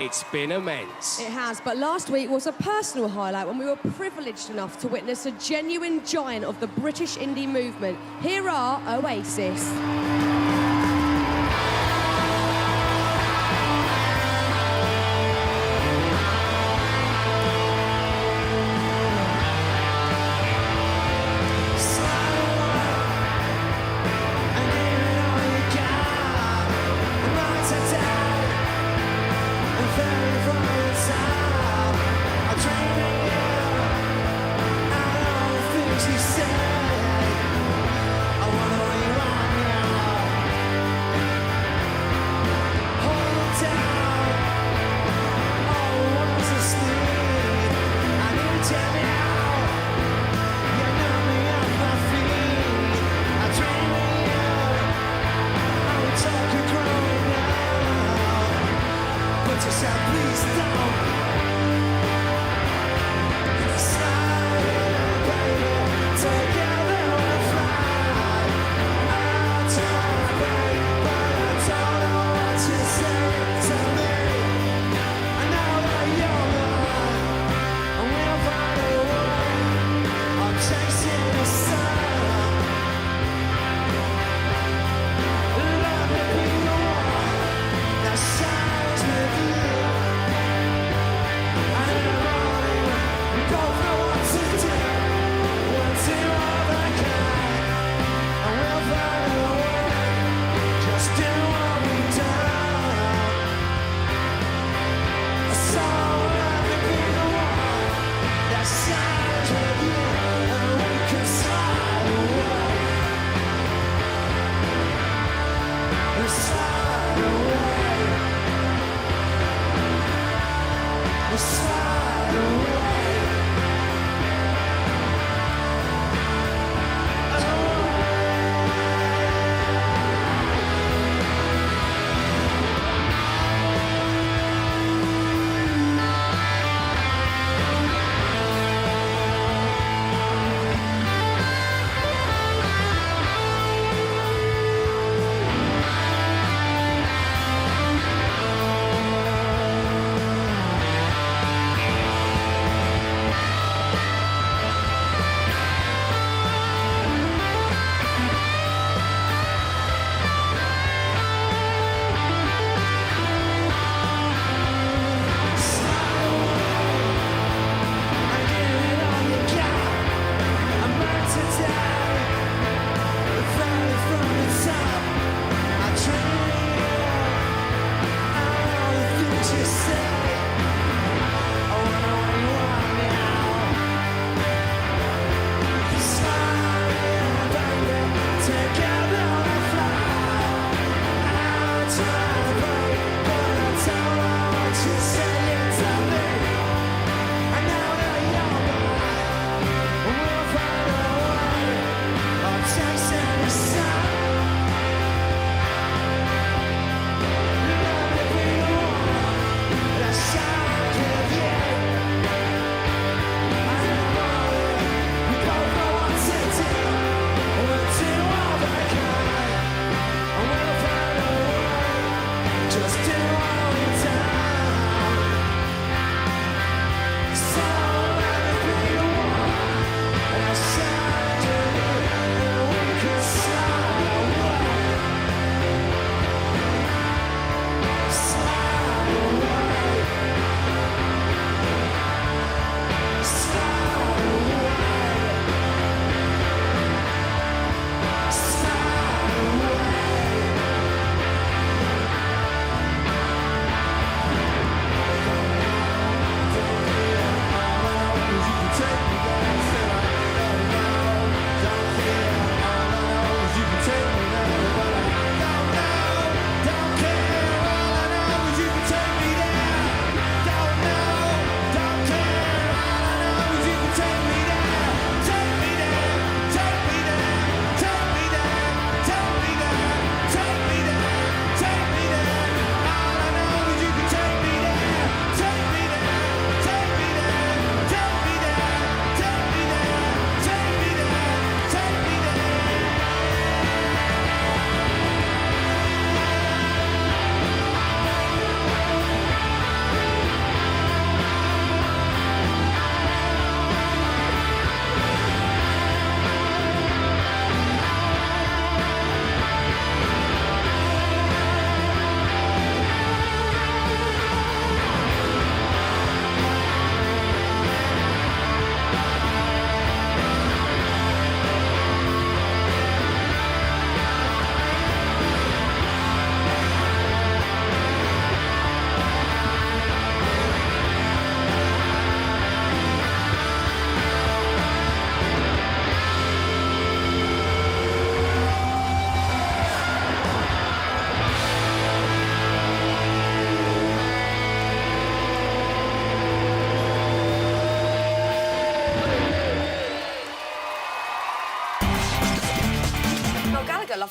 It's been immense. It has, but last week was a personal highlight when we were privileged enough to witness a genuine giant of the British indie movement. Here are Oasis.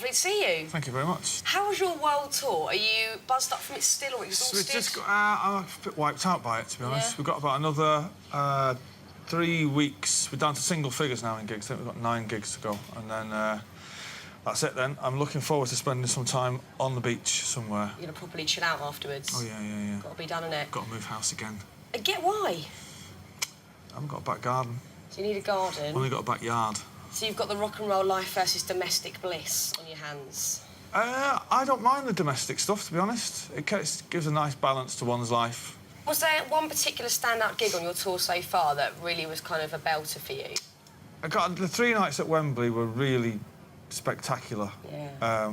lovely to see you. Thank you very much. How was your world tour? Are you buzzed up from it still or exhausted? It's just I'm a bit wiped out by it, to be honest. Yeah. We've got about another 3 weeks. We're down to single figures now in gigs. I think we've got 9 gigs to go, and then that's it. Then I'm looking forward to spending some time on the beach somewhere. You're gonna properly chill out afterwards. Oh yeah. Got to be done, innit? Got to move house again. Get why? I haven't got a back garden. So you need a garden. Only got a backyard. So you've got the rock and roll life versus domestic bliss on your hands. I don't mind the domestic stuff, to be honest. It gives a nice balance to one's life. Was there one particular standout gig on your tour so far that really was kind of a belter for you? The 3 nights at Wembley were really spectacular. Yeah.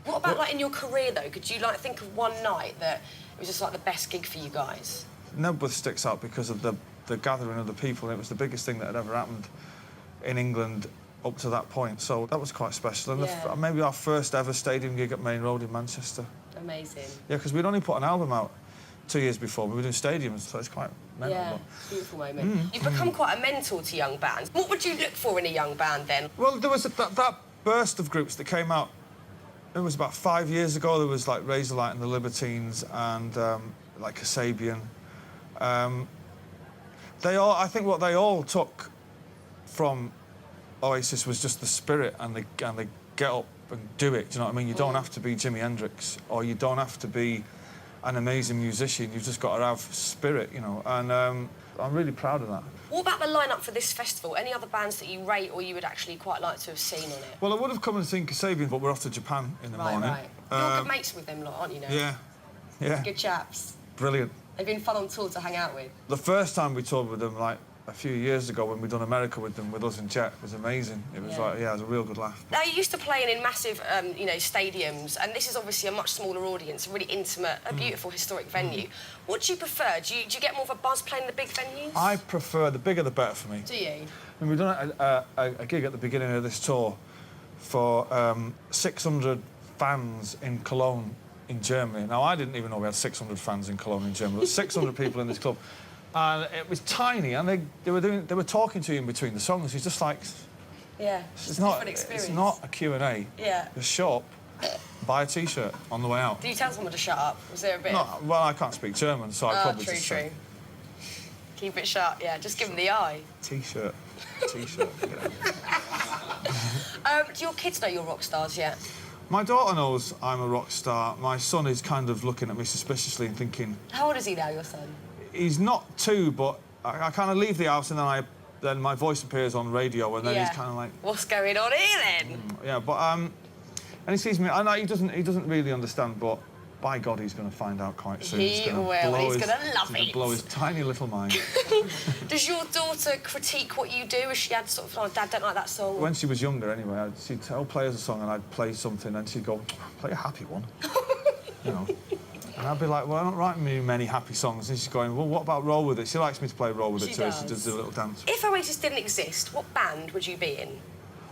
What about, like, in your career, though? Could you, like, think of one night that it was just, like, the best gig for you guys? Nebworth sticks out because of the gathering of the people. It was the biggest thing that had ever happened in England up to that point, so that was quite special. And maybe our first ever stadium gig at Main Road in Manchester. Amazing. Yeah, because we'd only put an album out 2 years before. We were doing stadiums, so it's quite memorable. Yeah, beautiful moment. You've become quite a mentor to young bands. What would you look for in a young band, then? Well, there was that burst of groups that came out. It was about 5 years ago. There was, like, Razorlight and the Libertines and, like, Kasabian. I think what they all took from Oasis was just the spirit and they get up and do it. Do you know what I mean? You don't have to be Jimi Hendrix or you don't have to be an amazing musician. You've just got to have spirit, you know. And I'm really proud of that. What about the lineup for this festival? Any other bands that you rate or you would actually quite like to have seen on it? Well, I would have come and seen Kasabian, but we're off to Japan in the morning. Right. You're good mates with them lot, aren't you now? Yeah. Good chaps. Brilliant. They've been fun on tour to hang out with. The first time we toured with them, like, a few years ago when we'd done America with them, with us and Jet, was amazing. It was like, it was a real good laugh. Now, you used to play in massive, stadiums, and this is obviously a much smaller audience, a really intimate, a beautiful, historic venue. What do you prefer? Do you get more of a buzz playing the big venues? I prefer the bigger the better for me. Do you? I mean, we've done a gig at the beginning of this tour for 600 fans in Cologne in Germany. Now, I didn't even know we had 600 fans in Cologne in Germany. There were 600 people in this club. And it was tiny, and they were talking to you in between the songs. It's just like... Yeah, it's not a Q&A. Yeah. Just show up, buy a T-shirt on the way out. Do you tell someone to shut up? Was there a bit No, well, I can't speak German, so I probably true, just true. say... Keep it shut, yeah, just give them the eye. T-shirt. T-shirt, Do your kids know you're rock stars yet? My daughter knows I'm a rock star. My son is kind of looking at me suspiciously and thinking... How old is he now, your son? He's not 2, but I kind of leave the house and then my voice appears on radio and then he's kind of like... What's going on here, then? Yeah, but... and he sees me... I know he doesn't really understand, but by God, he's going to find out quite soon. He will. He's going to love it. He's going to blow his tiny little mind. Does your daughter critique what you do? Has she had sort of, oh, Dad, don't like that song? When she was younger, anyway, she'd play us a song and I'd play something and she'd go, play a happy one. You know. And I'd be like, well, I'm not writing me many happy songs. And she's going, well, what about Roll With It? She likes me to play Roll With It too. She does a little dance. If Oasis didn't exist, what band would you be in?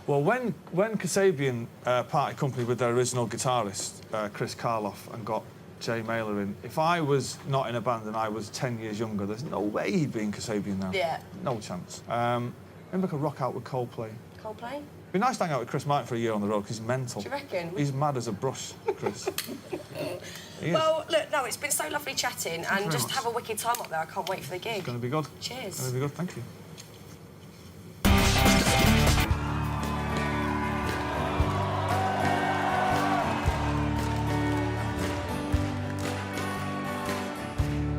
Well, when Kasabian parted company with their original guitarist, Chris Karloff, and got Jay Mailer in, if I was not in a band and I was 10 years younger, there's no way he'd be in Kasabian now. Yeah. No chance. Maybe I could rock out with Coldplay. Coldplay? It'd be nice to hang out with Chris Martin for a year on the road, because he's mental. Do you reckon? He's mad as a brush, Chris. Well, look, no, it's been so lovely chatting, and just much. have a wicked time up there. I can't wait for the gig. It's going to be good. Cheers. It's going to be good, thank you.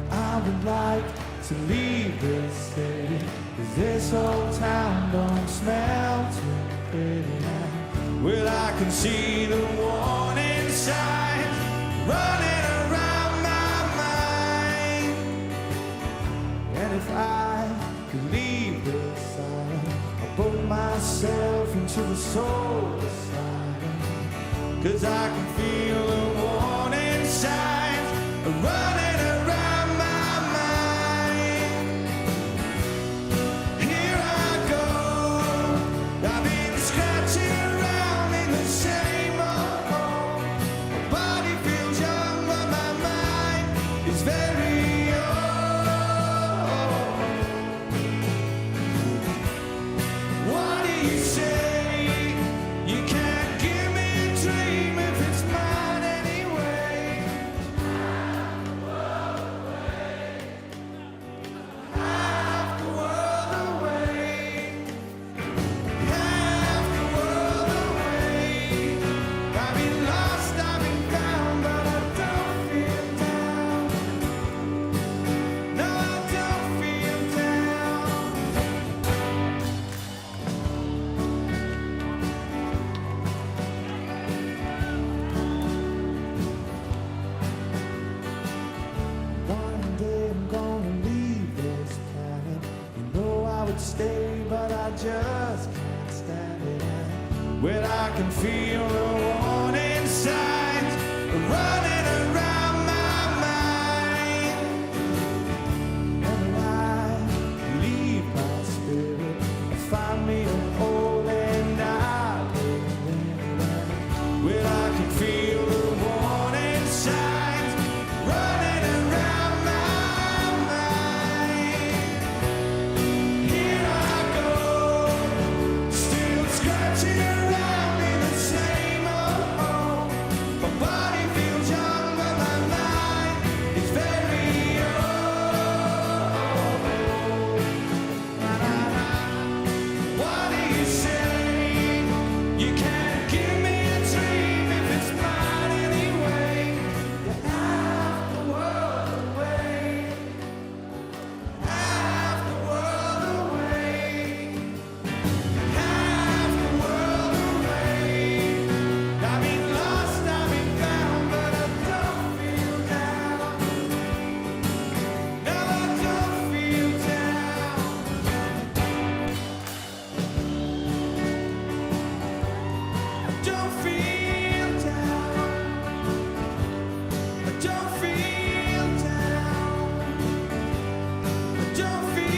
I would like to leave this city, 'cause this whole town don't smell too pretty now. Well, I can see the warning signs running around my mind. And if I could leave this island, I'll put myself into the soul asylum, 'cause I can feel the warning signs running around my mind. Here I go, I've been scratching around in the same old hole. My body feels young, but my mind is very old. What do you say? You can't give me a dream. just can't stand it. Well, I can feel the warning signs running around my mind. Whenever I leave my spirit, I find me an old and island. Well, I can feel the warning signs running around my mind. Here I go, still scratching around in the same old hole. My body feels young, but my mind is very old. What do you say? You can't give me a dream if it's mine anyway. You're half the world away, half the world away, half the world away. I've been lost, I've been found, but I don't feel down. No, I don't feel down. I don't feel down. I don't feel down. I don't feel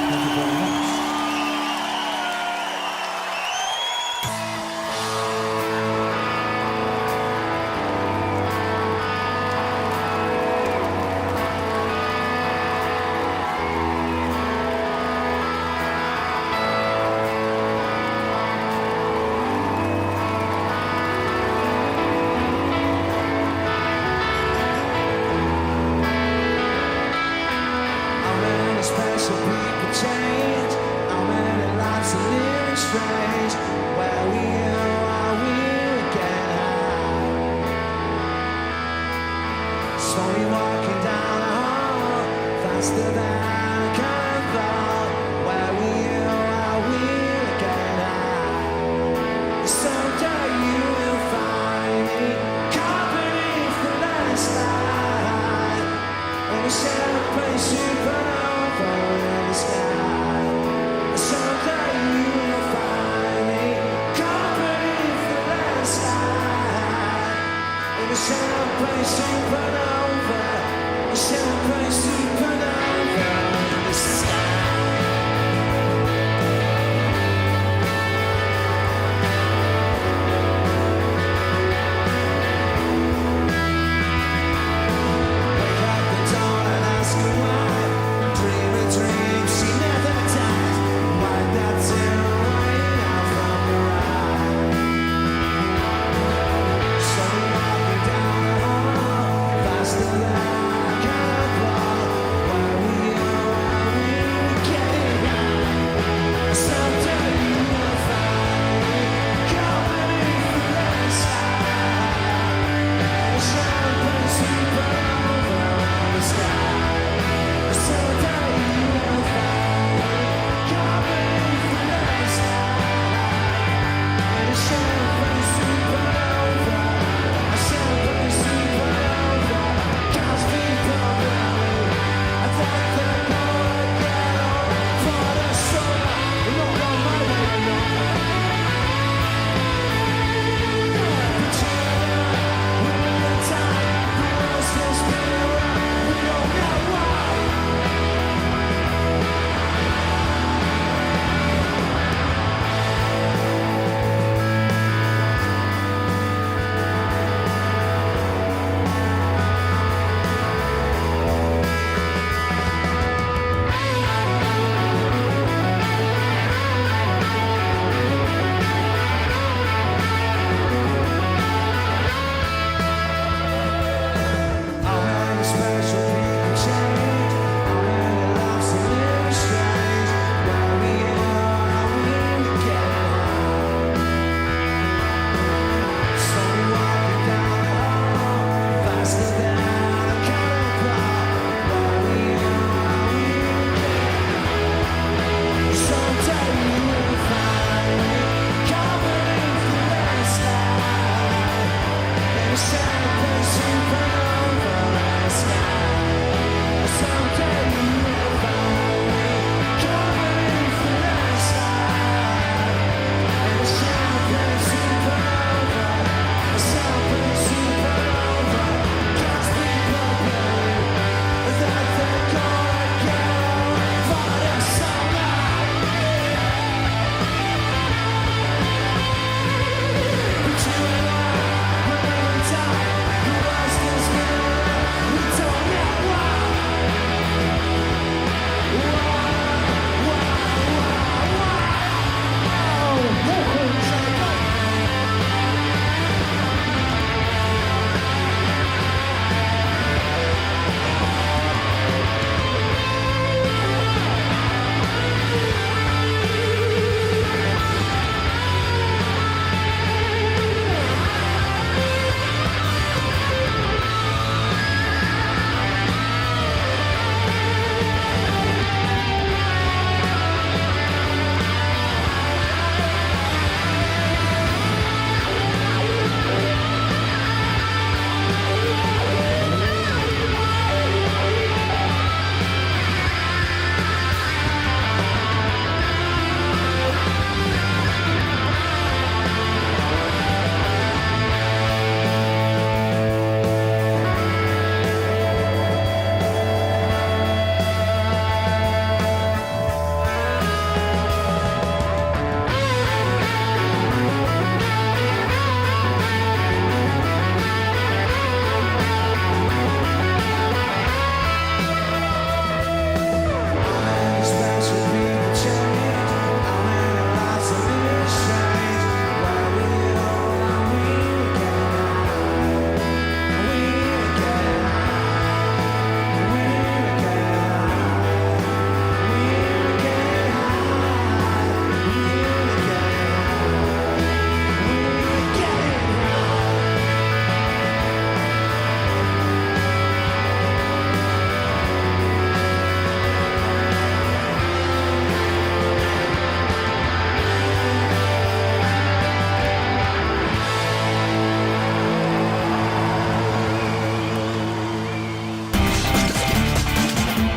Thank you very much. How many special people change? How many lives are living strange? Where we are we again high? Slowly walking down the hall, faster than I can fall. Where we are we again high? Someday you will find me caught beneath the last light. And we champagne supernova in the sky. Someday you will find me caught beneath the last light. And we champagne supernova, champagne supernova.